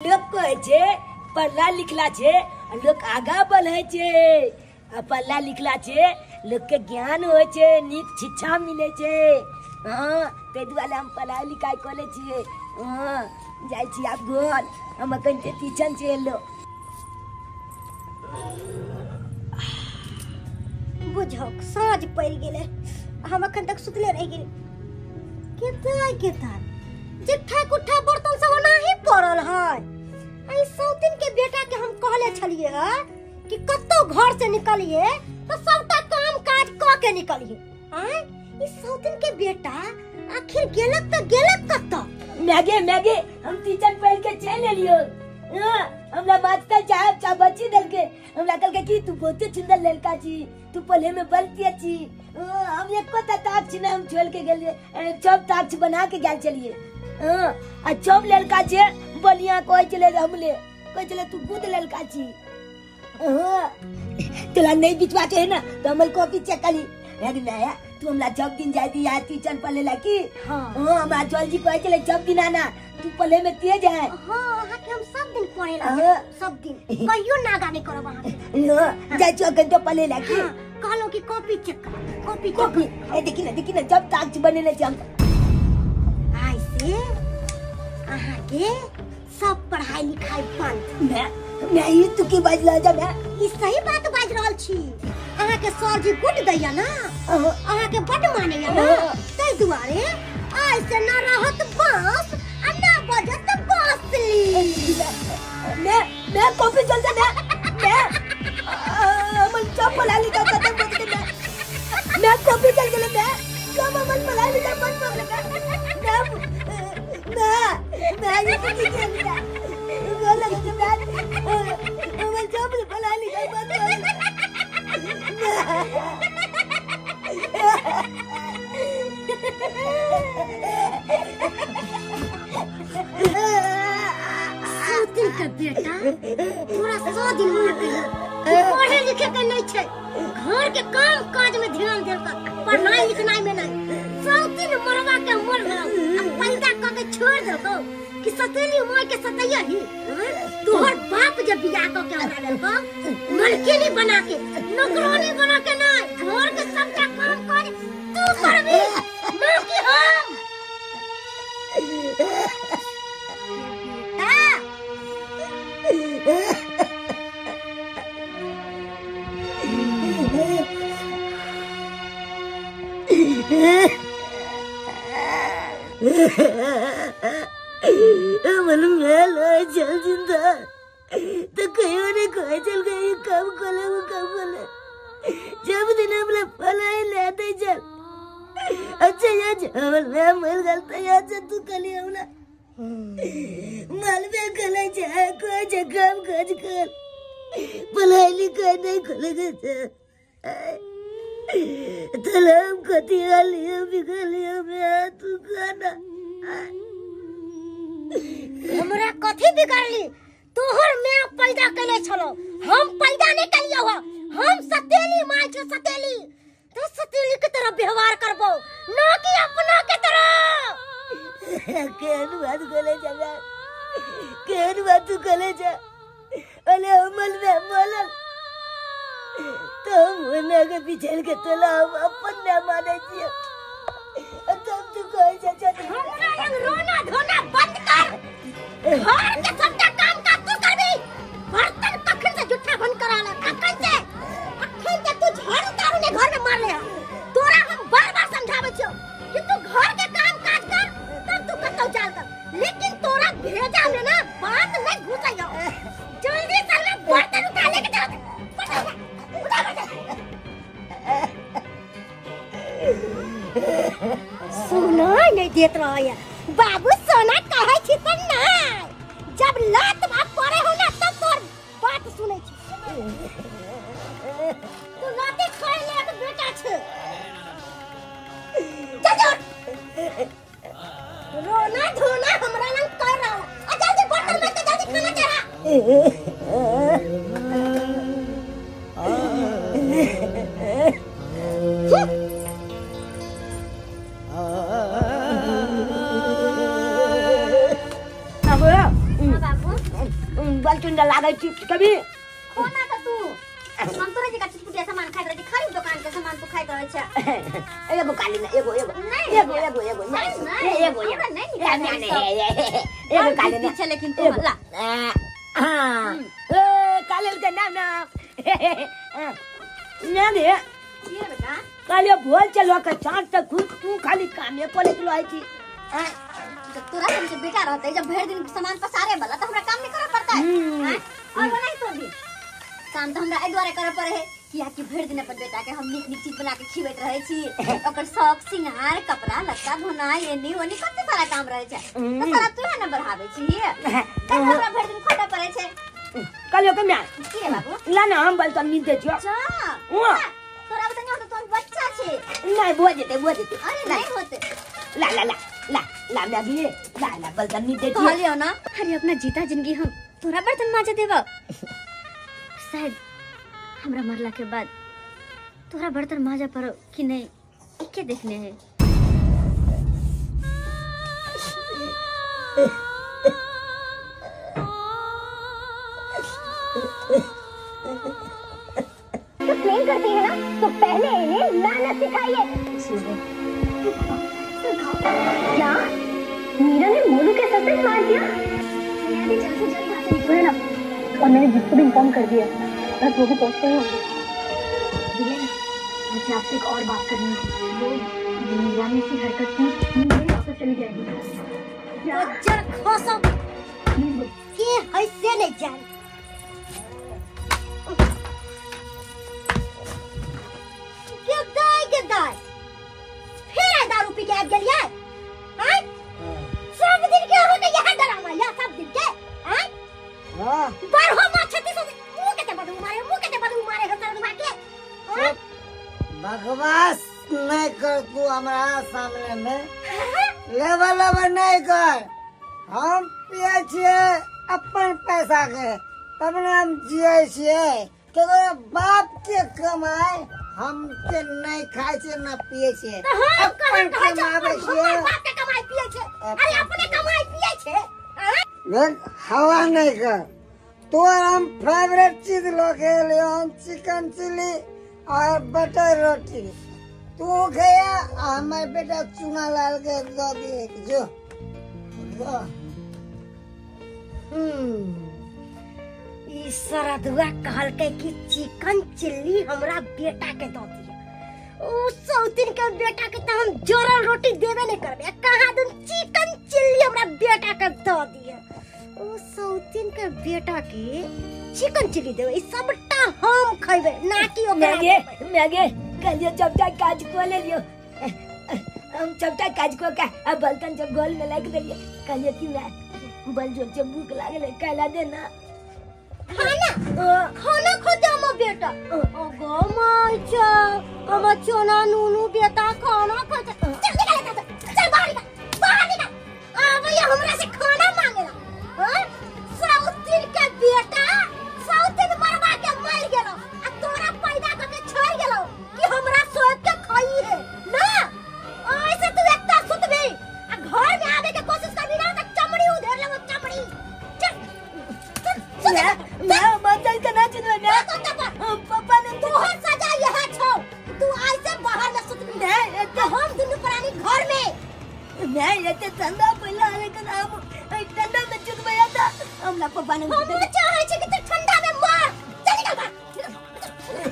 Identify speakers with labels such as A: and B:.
A: लोग कहे छे पढ़ला लिखला छे लोग आगा बढ़े छे, पढ़ला लिखला छे लोग के ज्ञान होय छे, नीक शिक्षा मिले छे। हां ते दुआरे हम पढ़ाई लिखाई करे छिए। हां जाय छी आब घर हम अखन से टीचर छे लो
B: बुझक साँझ पड़ गेले, हम अखन तक सुतले रह गेल। केता चिट्ठा कुट्ठा बर्तन सब ओनाही पड़ल है। आई सौतिन के बेटा के हम कहले छलिए है कि कत्तो घर से निकलिए तो सबटा काम काज क के निकलिए। हां ई सौतिन के बेटा आखिर गेलक त गेलक कत्तो?
A: मैगे हम टीचर पढ़ के चल एलियो। हमरा मास्टर साहब चाबची दल के हमरा कल के कि तू बहुत सुंदर लड़का छी, तू पढ़े में बलती छी। हम एको ताक छी ना हम छोड़ के गेल सब ताक बना के गेल चलिए। आ सब लड़का छे बलिया कोई चले हमले कोई चले तू खुद लड़का छी। तोला नहीं विश्वास है ना तो हमल कॉपी चेक करी याद नया तू हमरा जब दिन जाई दी यार टीचर पढ़े ला की। हां हमरा जल्दी कोई चले जब दिन आना तू पढ़े में तेज है।
B: हां हां के हम सब दिन पढ़े ला सब दिन कहियो नागा नहीं करब वहां
A: जाय छो के पढ़े ला की।
B: कहलो कि कॉपी चेक कर
A: कॉपी ए देखी ना जब ताक बनेले छी हम
B: आई से आहा के सब पढ़ाई लिखाई बंद।
A: मैं ई तू की बाजला जा मैं
B: ई सही बात बाज रहल छी। आहा के सर जी गुड दैया ना, आहा के बड मानेया ना, तै दुआरे आज से ना रहत बांस आ ना बजत बांसुरी।
A: मैं कॉफी चलते मैं हमन सब पढ़ा लिखा खत्म कर दे। मैं कॉफी चल गेले मैं कब हमन पढ़ा लिखा बंद कर लगा। मैं ये की खेलता गोला के बाद हमन सब पढ़ा लिखा बंद कर
B: सौतिन का बेटा पूरा 100 दिन हो गए पढ़े लिखे के नहीं छे, घर के काम काज में ध्यान देलका, पढ़ाई लिखाई में नहीं। सौतिन मरवा के मर गयो अब पैदा क के छोड़ देतो कि सतेली माय के सतैया ही। तोहर बाप जब बियाह क के हमरा देलका मलकिनी बना के नौकरानी बना के ना घर के सबटा काम कर तू करबी ना कि हम।
A: मालूम है चल जिंदा तो कहीं ने कोई चल गई कब खोले वो कब खोले जब दिन हमने फलाई लेते चल। अच्छा यार चावल मैं मर गलता यार से तू कली हमला माल में कले जाए कोई जगह काज कर फलाई लिखा नहीं खोलेगा तलाम कतिया लिया बिगड़ लिया मैं तू खाना
B: हमरा कथी बिगाड़ली? तोहर मैं पैदा कले छलो, हम पैदा नहीं कलियो हो। हम सतेली माय के सतेली तो सतेली के तरह व्यवहार करबो ना कि अपना के तरह।
A: केन बात कले जा केन बात कले जा अले अमल में मोलल तो मना के पीछे के तोला अपन न माने छियो तब तू कोई चाचा
B: हमरा लग रोना धोना बंद कर। घर के सबटा काम का तू करबी, बर्तन कखन से जुठा बंद कराला कखन से तू झाड़ू तारू ने घर में मार ले। तोरा हम बार-बार समझावे छियो कि तू घर के काम काज कर तब तू कतौ जाल कर, लेकिन तोरा भेजा में ना बात नहीं घुसैयो। जल्दी चल बर्तन उठा ले के जा सुना नहीं देत रहा बाबू सोना कहे छी त नहीं, जब लात बाप पड़े हो ना तब तोर बात सुने छी। तू लाते खाए ले के बेटा छे जा रोना धोना हमरा लंग कर रहा आ जल्दी बर्तन में के जल्दी खाना चढ़ा।
A: बल चुंडा लागे छी कभी
B: खोना त तू हम तोरे जे का चिटपुटिया सामान खाइत रहे खाली दुकान के सामान तू खाइत रहे छ
A: एगो काली ना एगो
B: नहीं
A: एगो काली ना
B: पीछे लेकिन तू ला
A: हां ओ काले के नाम ना ना दे
B: ये बेटा
A: काले बोल चलो के चांद तक तू खाली काम को निकलो आई थी
B: तोरा से बेटा रहते जब भर दिन सामान पसारे वाला तो हमरा काम नहीं करे पड़ता है और बनाई तो भी काम तो हमरा ए द्वारा करे पड़े है किया कि भर दिन अपन बेटा के हम नीक नीक चीज बना के खिबैत रहे छी ओकर सब सिंगार कपड़ा लत्ता धोना एनी ओनी कते सारा काम रहे छै तो सारा तू है ना बढ़ावे छी कब हमरा भर दिन खोटा पड़े छै
A: काले के मैं
B: की रे बाबू
A: ला ना हम बल तो नींद दे
B: अच्छा तोरा बता नहीं तो बच्चा छे
A: नहीं बुआ देते
B: अरे नहीं होते
A: ला मैं भी ला बल तो नींद दे
B: कहलियो ना अरे अपना जीता जिंदगी हम तोरा बर्तन माजे देबा शायद हमरा मरला के बाद तोरा बर्तन माजा पर कि नहीं के देखने है तो प्रेम करती है ना तो पहले इन्हें मेहनत सिखाइए क्या मीरा ने मोनू के सर पे मार दिया मैं भी जल्द से जल्द वहां से निकलूं ना और मैंने जिसको भी इन्फॉर्म कर दिया बस वो भी पहुंचते ही होंगे मुझे आपसे एक और बात करनी है वो मीरा ने ऐसी हरकत की मेरे वापस चली जाएगी जर खोसो ये ऐसे नहीं जान गद्दार फिर है दारू पी के आ गया हैं सब दिन के होने यह डरामा या सब दिन के हैं हां बारहो माछती से मुंह के बदू मारे हतर दुमा के
C: बकवास नहीं कर तू हमारा सामने में लेवल नहीं कर हम पिए छिए अपन पैसा के तब ना हम जिए छिए के बाप के कमाए हम के नहीं खाए छे ना पिए छे अपन कमावे छे
B: बाप के कमाई पिए छे अरे अपने कमाई पिए छे
C: देख हवा नहीं कर तो हम फेवरेट चीज लोगे ले हम चिकन चिली और बटर रोटी तू गया हमारे बेटा चुना लाल के दो दिए जो
B: ई सरदुआ कहल के कि चिकन चिल्ली हमरा बेटा के दो दिए ओ सौतिन के बेटा के त हम जोरल रोटी देबे नहीं करबे कहां दूं चिकन चिल्ली हमरा बेटा के दो दिए ओ सौतिन के बेटा के चिकन चिल्ली देबे ई सबटा हम खइबे ना कि ओकरा
A: मैगे कलियो चपटा काज को ले लियो हम चपटा काज को का अब बलतन जब गोल में लग दिए कलियो कि मैं बल जो जब भूख लागे ले कहला देना
B: खाना खोदे हम बेटा ओगो माचा हम चोना नूनू बेटा खाना खोदे चल बाहर निकल अब ये हमरा से खाना मांगेला हां साउथिन के बेटा साउथिन मरवा के मर गेलो आ तोरा पैदा करके छोड़ गेलो कि हमरा सोच के खाई है ना ऐसे तू एकटा सुतबे आ घर में आवे के कोशिश करबी ना त चमड़ी उधर लेबो चमड़ी
A: मैं बचल के ना चुनो ना पापा ने
B: तू हर सजा यहां छोड़ तू ऐसे बाहर न सुत नहीं तो हम दोनों प्राणी घर में
A: नहीं ये तो ठंडा पहला आने का नाम ठंडा में चुन गया था हम ना पापा ने
B: हम चाहे छे कि तू ठंडा में मर चल निकल बाहर